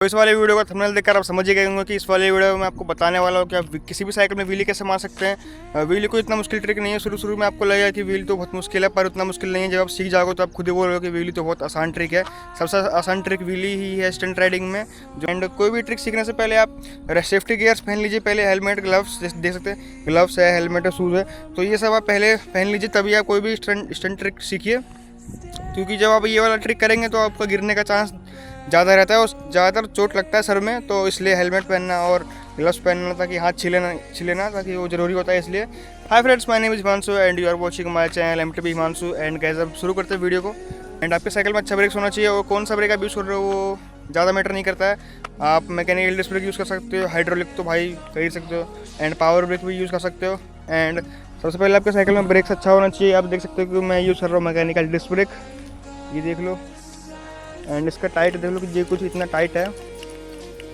तो इस वाले वीडियो का थंबनेल देखकर आप समझ ही गए होंगे कि इस वाले वीडियो में आपको बताने वाला हूँ कि आप किसी भी साइकिल में व्हीली कैसे मार सकते हैं। व्हीली कोई इतना मुश्किल ट्रिक नहीं है। शुरू में आपको लगेगा कि व्हीली तो बहुत मुश्किल है, पर उतना मुश्किल नहीं है। जब आप सीख जाओगे तो आप खुद ही बोलोगे कि व्हीली तो बहुत आसान ट्रिक है। सबसे आसान ट्रिक व्हीली ही है स्टंट राइडिंग में। एंड कोई भी ट्रिक सीखने से पहले आप सेफ्टी गियर्स पहन लीजिए। पहले हेलमेट, ग्लव्स देख सकते हैं, ग्लव्स है, हेलमेट है, शूज़ है, तो ये सब आप पहले पहन लीजिए, तभी आप कोई भी स्टंट ट्रिक सीखिए। क्योंकि जब आप ये वाला ट्रिक करेंगे तो आपका गिरने का चांस ज़्यादा रहता है और ज़्यादातर चोट लगता है सर में, तो इसलिए हेलमेट पहनना और ग्लव्स पहनना ताकि हाथ छिले ना, ताकि वो ज़रूरी होता है इसलिए। Hi friends, my name is Himanshu and you are watching my channel MTB Himanshu. And guys, अब शुरू करते हैं वीडियो को। एंड आपके साइकिल में अच्छा ब्रेक्स होना चाहिए, और कौन सा ब्रेक आप यूज़ कर रहे हो वो ज़्यादा मैटर नहीं करता है। आप मैकेनिकल डिस्क ब्रेक यूज़ कर सकते हो, हाइड्रोलिक तो भाई कर ही सकते हो, एंड पावर ब्रेक भी यूज़ कर सकते हो। एंड सबसे पहले आपके साइकिल में ब्रेक्स अच्छा होना चाहिए। आप देख सकते हो कि मैं यूज़ कर रहा हूँ मैकेनिकल डिस्क ब्रेक, ये देख लो। एंड इसका टाइट देख लो कि ये कुछ इतना टाइट है।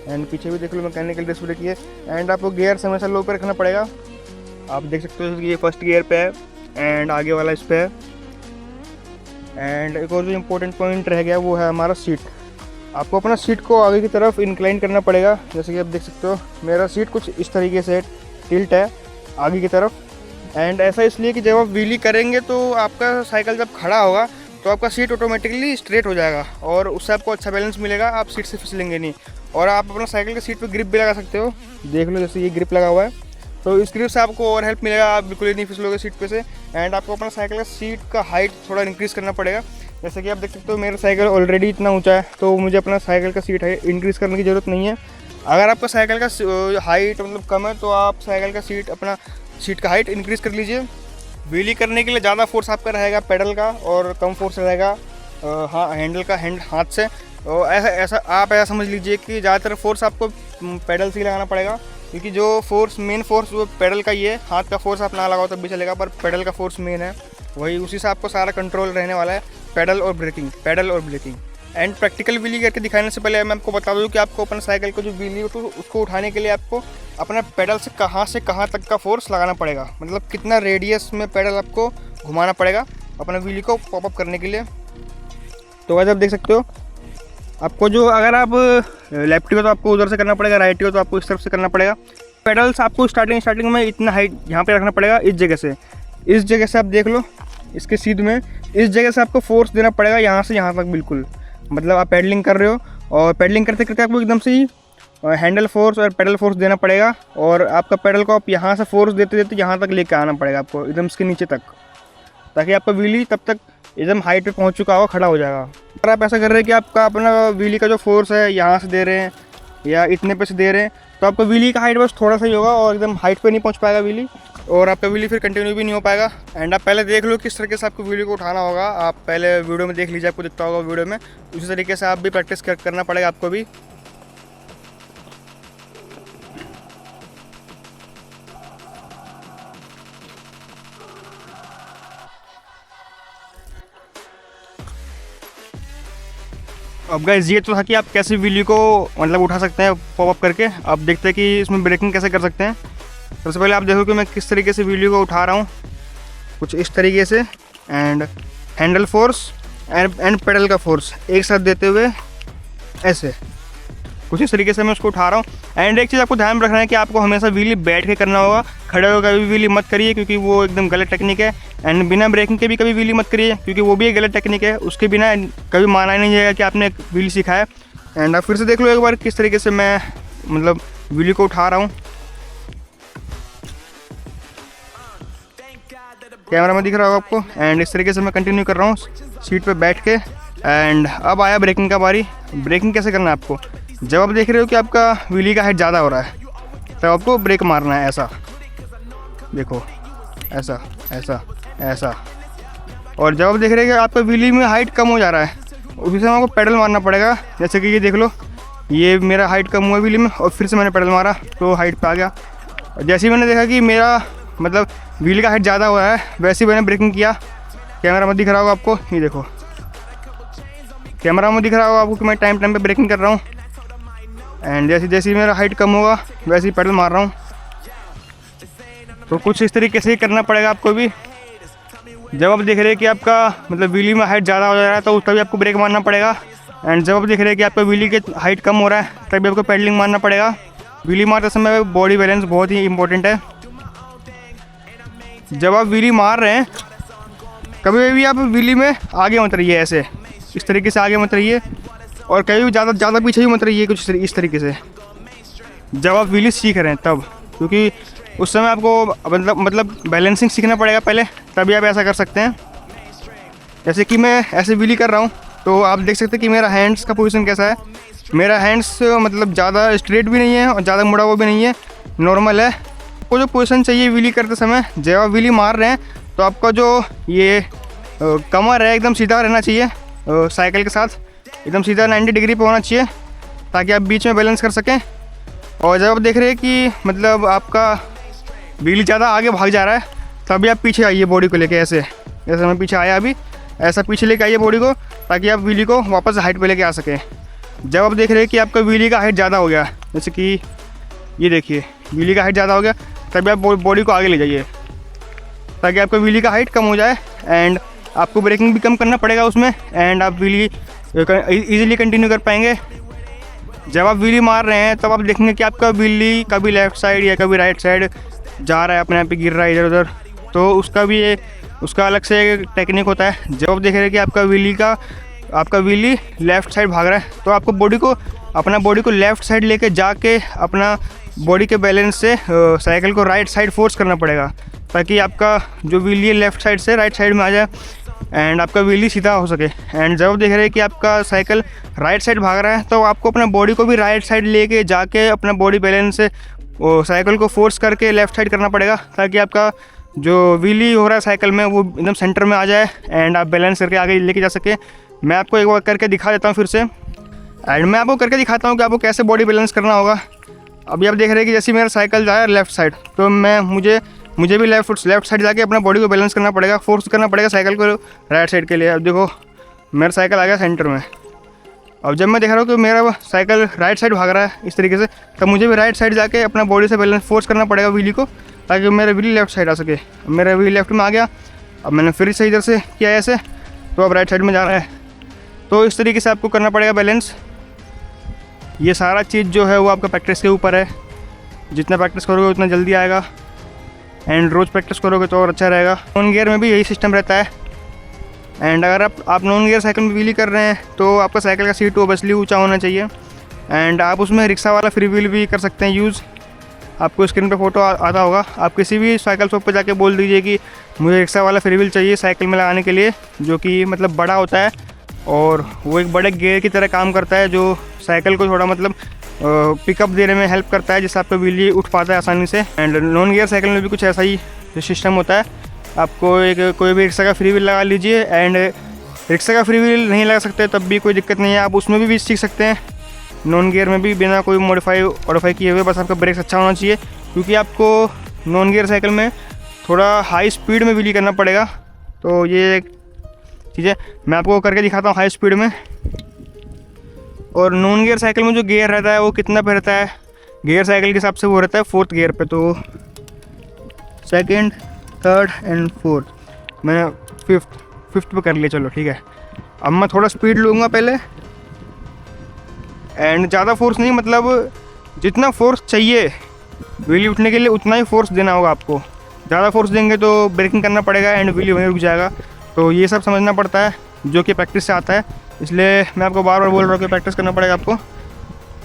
एंड पीछे भी देख लो मैकेनिकल डिस्क ब्रेक है। एंड आपको गियर हमेशा लो पे रखना पड़ेगा। आप देख सकते हो कि ये फर्स्ट गियर पे है एंड आगे वाला इस पे है। एंड एक और जो इम्पोर्टेंट पॉइंट रह गया वो है हमारा सीट। आपको अपना सीट को आगे की तरफ इंक्लाइन करना पड़ेगा। जैसे कि आप देख सकते हो मेरा सीट कुछ इस तरीके से टिल्ट है आगे की तरफ। एंड ऐसा इसलिए कि जब आप व्हीली करेंगे तो आपका साइकिल जब खड़ा होगा तो आपका सीट ऑटोमेटिकली स्ट्रेट हो जाएगा और उससे आपको अच्छा बैलेंस मिलेगा। आप सीट से फिसलेंगे नहीं। और आप अपना साइकिल के सीट पे ग्रिप भी लगा सकते हो, देख लो जैसे ये ग्रिप लगा हुआ है, तो इस ग्रिप से आपको और हेल्प मिलेगा। आप बिल्कुल ही नहीं फिसलोगे सीट पे से। एंड आपको अपना साइकिल का सीट का हाइट थोड़ा इंक्रीज़ करना पड़ेगा। जैसे कि आप देख सकते हो मेरा साइकिल ऑलरेडी इतना ऊँचा है, तो मुझे अपना साइकिल का सीट हाइट इंक्रीज़ करने की ज़रूरत नहीं है। अगर आपका साइकिल का हाइट मतलब कम है तो आप साइकिल का सीट का हाइट इंक्रीज़ कर लीजिए। व्हीली करने के लिए ज़्यादा फोर्स आपका रहेगा पेडल का और कम फोर्स रहेगा हैंडल का हाथ से। तो ऐसा आप समझ लीजिए कि ज़्यादातर फोर्स आपको पेडल से ही लगाना पड़ेगा, क्योंकि जो मेन फोर्स वो पेडल का ही है। हाथ का फोर्स आप ना लगाओ तब भी चलेगा, पर पेडल का फोर्स मेन है, वही उसी से आपको सारा कंट्रोल रहने वाला है। पेडल और ब्रेकिंग। एंड प्रैक्टिकल व्हीली करके दिखाने से पहले मैं आपको बता दूं कि आपको अपना साइकिल को जो व्हीली हो तो उसको उठाने के लिए आपको अपना पेडल से कहाँ तक का फोर्स लगाना पड़ेगा, मतलब कितना रेडियस में पेडल आपको घुमाना पड़ेगा अपना व्हीली को पॉपअप करने के लिए। तो वैसे आप देख सकते हो, आपको जो अगर आप लेफ्टी हो तो आपको उधर से करना पड़ेगा, राइटी हो तो आपको इस तरफ से करना पड़ेगा। पेडल्स आपको स्टार्टिंग में इतना हाइट यहाँ पर रखना पड़ेगा, इस जगह से आप देख लो, इसके सीध में इस जगह से आपको फोर्स देना पड़ेगा, यहाँ से यहाँ तक बिल्कुल। मतलब आप पेडलिंग कर रहे हो और पेडलिंग करते करते आपको एकदम से ही हैंडल फोर्स और पेडल फोर्स देना पड़ेगा, और आपका पेडल को आप यहाँ से फोर्स देते देते यहाँ तक लेके आना पड़ेगा आपको, एकदम इसके नीचे तक, ताकि आपका व्हीली तब तक एकदम हाइट पे पहुँच चुका होगा, खड़ा हो जाएगा। अगर आप ऐसा कर रहे हैं कि आपका अपना व्हीली का जो फोर्स है यहाँ से दे रहे हैं या इतने पे से दे रहे हैं, तो आपका व्हीली का हाइट बस थोड़ा सा ही होगा और एकदम हाइट पे नहीं पहुँच पाएगा व्हीली, और आपका व्हीली फिर कंटिन्यू भी नहीं हो पाएगा। एंड आप पहले देख लो किस तरीके से आपको व्हीली को उठाना होगा। आप पहले वीडियो में देख लीजिए, आपको दिखता होगा वीडियो में। उसी तरीके से आप भी प्रैक्टिस करना पड़ेगा आपको भी। अब गाइस, ये तो था कि आप कैसे व्हीली को मतलब उठा सकते हैं पॉपअप करके। अब देखते हैं कि इसमें ब्रेकिंग कैसे कर सकते हैं। सबसे पहले आप देखो कि मैं किस तरीके से व्हीली को उठा रहा हूँ, कुछ इस तरीके से। And handle force and pedal का फोर्स एक साथ देते हुए ऐसे कुछ इस तरीके से मैं उसको उठा रहा हूँ। एंड एक चीज़ आपको ध्यान रखना है कि आपको हमेशा व्हीली बैठ के करना होगा, खड़े होकर कभी व्हीली मत करिए, क्योंकि वो एकदम गलत टेक्निक है। एंड बिना ब्रेकिंग के भी कभी व्हीली मत करिए, क्योंकि वो भी एक गलत टेक्निक है। उसके बिना कभी माना ही नहीं जाएगा कि आपने व्हीली सीखा है। एंड आप फिर से देख लो एक बार किस तरीके से मैं मतलब व्हीली को उठा रहा हूँ। कैमरा में दिख रहा होगा आपको। एंड इस तरीके से मैं कंटिन्यू कर रहा हूँ सीट पे बैठ के। एंड अब आया ब्रेकिंग का बारी। ब्रेकिंग कैसे करना है आपको, जब आप देख रहे हो कि आपका व्हीली का हाइट ज़्यादा हो रहा है तब आपको ब्रेक मारना है, ऐसा देखो, ऐसा। और जब आप देख रहे हो कि आपका व्हीली में हाइट कम हो जा रहा है, उसी समय आपको पेडल मारना पड़ेगा। जैसे कि ये देख लो, ये मेरा हाइट कम हुआ व्हीली में और फिर से मैंने पेडल मारा तो हाइट पे आ गया। और जैसे ही मैंने देखा कि मेरा मतलब व्हील का हाइट ज़्यादा हुआ है, वैसे ही मैंने ब्रेकिंग किया। कैमरा में दिख रहा होगा आपको, ये देखो कैमरा में दिख रहा होगा आपको कि मैं टाइम पे ब्रेकिंग कर रहा हूँ। एंड जैसे मेरा हाइट कम होगा वैसे ही पेडल मार रहा हूँ। तो कुछ इस तरीके से ही करना पड़ेगा आपको भी। जब आप देख रहे हैं कि आपका मतलब व्हीली में हाइट ज़्यादा हो जा रहा है तो तभी आपको ब्रेक मारना पड़ेगा। एंड जब आप देख रहे हैं कि आपका व्हीली के हाइट कम हो रहा है तभी आपको पेडलिंग मारना पड़ेगा। व्हीली मारते समय बॉडी बैलेंस बहुत ही इंपॉर्टेंट है। जब आप व्हीली मार रहे हैं कभी भी आप व्हीली में आगे मत रहिए, ऐसे इस तरीके से आगे मत रहिए, और कभी भी ज़्यादा पीछे भी मत रहिए, कुछ इस तरीके से जब आप व्हीली सीख रहे हैं तब, क्योंकि उस समय आपको मतलब बैलेंसिंग सीखना पड़ेगा पहले, तभी आप ऐसा कर सकते हैं। जैसे कि मैं ऐसे व्हीली कर रहा हूँ तो आप देख सकते हैं कि मेरा हैंड्स का पोजीशन कैसा है। मेरा हैंड्स मतलब ज़्यादा स्ट्रेट भी नहीं है और ज़्यादा मुड़ा हुआ भी नहीं है, नॉर्मल है। आपको जो पोजीशन चाहिए व्हीली करते समय, जब आप व्हीली मार रहे हैं तो आपका जो ये कमर है एकदम सीधा रहना चाहिए, साइकिल के साथ एकदम सीधा 90 डिग्री पे होना चाहिए, ताकि आप बीच में बैलेंस कर सकें। और जब आप देख रहे हैं कि मतलब आपका व्हीली ज़्यादा आगे भाग जा रहा है तभी आप पीछे आइए बॉडी को लेके, ऐसे जैसे मैं पीछे आया अभी, ऐसा पीछे लेके आइए बॉडी को, ताकि आप व्हीली को वापस हाइट पे लेके आ सकें। जब आप देख रहे हैं कि आपका व्हीली का हाइट ज़्यादा हो गया, जैसे कि ये देखिए व्हीली का हाइट ज़्यादा हो गया, तभी आप बॉडी को आगे ले जाइए ताकि आपका व्हीली का हाइट कम हो जाए एंड आपको ब्रेकिंग भी कम करना पड़ेगा उसमें, एंड आप व्हीली ईजिली कंटिन्यू कर पाएंगे। जब आप व्हीली मार रहे हैं तब आप देखेंगे कि आपका व्हीली कभी लेफ़्ट साइड या कभी राइट साइड जा रहा है, अपने आप पे गिर रहा है इधर उधर, तो उसका अलग से एक टेक्निक होता है। जब आप देख रहे हैं कि आपका व्हीली लेफ़्ट साइड भाग रहा है तो आपको अपना बॉडी को लेफ़्ट साइड लेके जाके अपना बॉडी के बैलेंस से साइकिल को राइट साइड फोर्स करना पड़ेगा, ताकि आपका जो व्हीली है लेफ़्ट साइड से राइट साइड में आ जाए एंड आपका व्हीली सीधा हो सके। एंड जब आप देख रहे हैं कि आपका साइकिल राइट साइड भाग रहा है तो आपको अपना बॉडी को भी राइट साइड लेके जाके अपना बॉडी बैलेंस से साइकिल को फोर्स करके लेफ़्ट साइड करना पड़ेगा, ताकि आपका जो व्हीली हो रहा है साइकिल में वो एकदम सेंटर में आ जाए एंड आप बैलेंस करके आगे लेके जा सके। मैं आपको एक बार करके दिखा देता हूँ फिर से, एंड मैं आपको करके दिखाता हूँ कि आपको कैसे बॉडी बैलेंस करना होगा। अभी आप देख रहे हैं कि जैसे मेरा साइकिल जा रहा है लेफ़्ट साइड, तो मुझे भी लेफ़्ट साइड जाके अपना बॉडी को बैलेंस करना पड़ेगा, फोर्स करना पड़ेगा साइकिल को राइट साइड के लिए। अब देखो मेरा साइकिल आ गया सेंटर में। अब जब मैं देख रहा हूँ कि मेरा साइकिल राइट साइड भाग रहा है इस तरीके से, तब मुझे भी राइट साइड जाके अपना बॉडी से बैलेंस फोर्स करना पड़ेगा व्हीली को, ताकि मेरा व्हीली लेफ़्ट साइड आ सके। अब मेरा व्हीली लेफ़्ट में आ गया, अब मैंने फिर से इधर से किया ऐसे, तो अब राइट साइड में जा रहा है। तो इस तरीके से आपको करना पड़ेगा बैलेंस। ये सारा चीज़ जो है वो आपका प्रैक्टिस के ऊपर है, जितना प्रैक्टिस करोगे उतना जल्दी आएगा, एंड रोज़ प्रैक्टिस करोगे तो और अच्छा रहेगा। नॉन गियर में भी यही सिस्टम रहता है। एंड अगर आप नॉन गियर साइकिल में व्हीली कर रहे हैं तो आपका साइकिल का सीट ओबेसली ऊंचा होना चाहिए, एंड आप उसमें रिक्शा वाला फ्री व्हील भी कर सकते हैं यूज़। आपको स्क्रीन पे फ़ोटो आता होगा, आप किसी भी साइकिल शॉप पे जाके बोल दीजिए कि मुझे रिक्शा वाला फ्री व्हील चाहिए साइकिल में लगाने के लिए, जो कि मतलब बड़ा होता है और वो एक बड़े गियर की तरह काम करता है, जो साइकिल को थोड़ा मतलब पिकअप देने में हेल्प करता है, जिससे आपका व्हीली उठ पाता है आसानी से। एंड नॉन गियर साइकिल में भी कुछ ऐसा ही सिस्टम होता है। आपको कोई भी रिक्शा का फ्री व्हील लगा लीजिए, एंड रिक्शा का फ्री व्हील नहीं लगा सकते तब भी कोई दिक्कत नहीं है, आप उसमें भी सीख सकते हैं। नॉन गियर में भी बिना कोई मॉडिफाई किए हुए, बस आपका ब्रेक्स अच्छा होना चाहिए, क्योंकि आपको नॉन गियर साइकिल में थोड़ा हाई स्पीड में व्हीली करना पड़ेगा। तो ये एक चीज़ है, मैं आपको करके दिखाता हूँ हाई स्पीड में। और नॉन गियर साइकिल में जो गियर रहता है वो कितना पे रहता है, गियर साइकिल के हिसाब से वो रहता है 4th गियर पे, तो 2nd, 3rd एंड 4th, मैंने 5th पे कर लिया। चलो ठीक है, अब मैं थोड़ा स्पीड लूँगा पहले, एंड ज़्यादा फोर्स नहीं, मतलब जितना फोर्स चाहिए व्हीली उठने के लिए उतना ही फोर्स देना होगा आपको। ज़्यादा फोर्स देंगे तो ब्रेकिंग करना पड़ेगा एंड व्हीली वहीं रुक जाएगा। तो ये सब समझना पड़ता है, जो कि प्रैक्टिस से आता है, इसलिए मैं आपको बार बार बोल रहा हूँ कि प्रैक्टिस करना पड़ेगा आपको।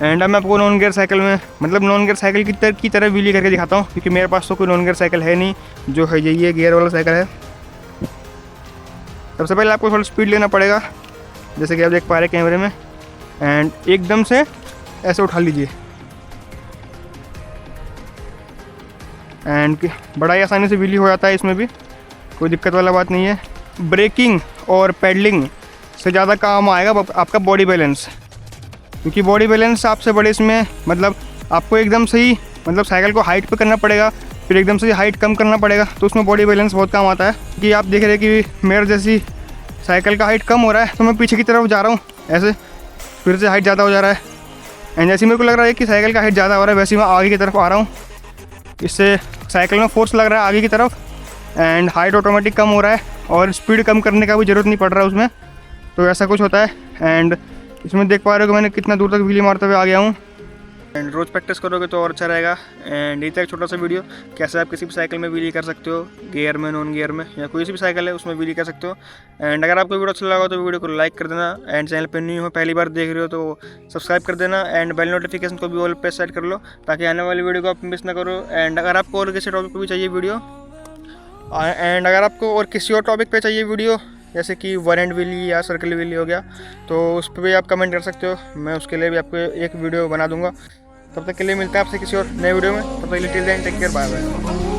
एंड अब मैं आपको नॉन गियर साइकिल में, मतलब नॉन गियर साइकिल की तरह व्हीली करके दिखाता हूँ, क्योंकि मेरे पास तो कोई नॉन गियर साइकिल है नहीं, जो है ये गियर वाला साइकिल है। सबसे पहले आपको थोड़ा स्पीड लेना पड़ेगा, जैसे कि आप देख पा रहे हैं कैमरे में, एंड एकदम से ऐसे उठा लीजिए, एंड बड़ा ही आसानी से व्हीली हो जाता है, इसमें भी कोई दिक्कत वाला बात नहीं है। ब्रेकिंग और पैडलिंग से ज़्यादा काम आएगा आपका बॉडी बैलेंस, क्योंकि बॉडी बैलेंस आपसे बड़े इसमें, मतलब आपको एकदम सही, मतलब साइकिल को हाइट पे करना पड़ेगा, फिर एकदम से हाइट कम करना पड़ेगा, तो उसमें बॉडी बैलेंस बहुत काम आता है। कि आप देख रहे हैं कि मेरा जैसी साइकिल का हाइट कम हो रहा है तो मैं पीछे की तरफ जा रहा हूँ, ऐसे फिर से हाइट ज़्यादा हो जा रहा है, एंड जैसे मेरे को लग रहा है कि साइकिल का हाइट ज़्यादा हो रहा है, वैसे मैं आगे की तरफ आ रहा हूँ, इससे साइकिल में फोर्स लग रहा है आगे की तरफ, एंड हाइट ऑटोमेटिक कम हो रहा है और स्पीड कम करने का भी ज़रूरत नहीं पड़ रहा है उसमें, तो ऐसा कुछ होता है। एंड इसमें देख पा रहे हो कि मैंने कितना दूर तक व्हीली मारते हुए आ गया हूँ। एंड रोज़ प्रैक्टिस करोगे तो और अच्छा रहेगा। एंड ये था एक छोटा सा वीडियो, कैसे आप किसी भी साइकिल में व्हीली कर सकते हो, गियर में, नॉन गियर में, या कोई सी भी साइकिल है उसमें व्हीली कर सकते हो। एंड अगर आपको वीडियो अच्छा लगा हो तो वीडियो को लाइक कर देना। एंड चैनल पर न्यू हो, पहली बार देख रहे हो तो सब्सक्राइब कर देना। एंड बेल नोटिफिकेशन को भी ऑल पे सेट कर लो ताकि आने वाली वीडियो को आप मिस ना करो। एंड अगर आपको और किसी टॉपिक पर भी चाहिए वीडियो, एंड अगर आपको और किसी और टॉपिक पे चाहिए वीडियो, जैसे कि वन एंड व्हीली या सर्कल व्हीली हो गया, तो उस पर भी आप कमेंट कर सकते हो। मैं उसके लिए भी आपको एक वीडियो बना दूंगा। तब तक के लिए मिलते हैं आपसे किसी और नए वीडियो में। तब तक के लिए till then take care, bye bye.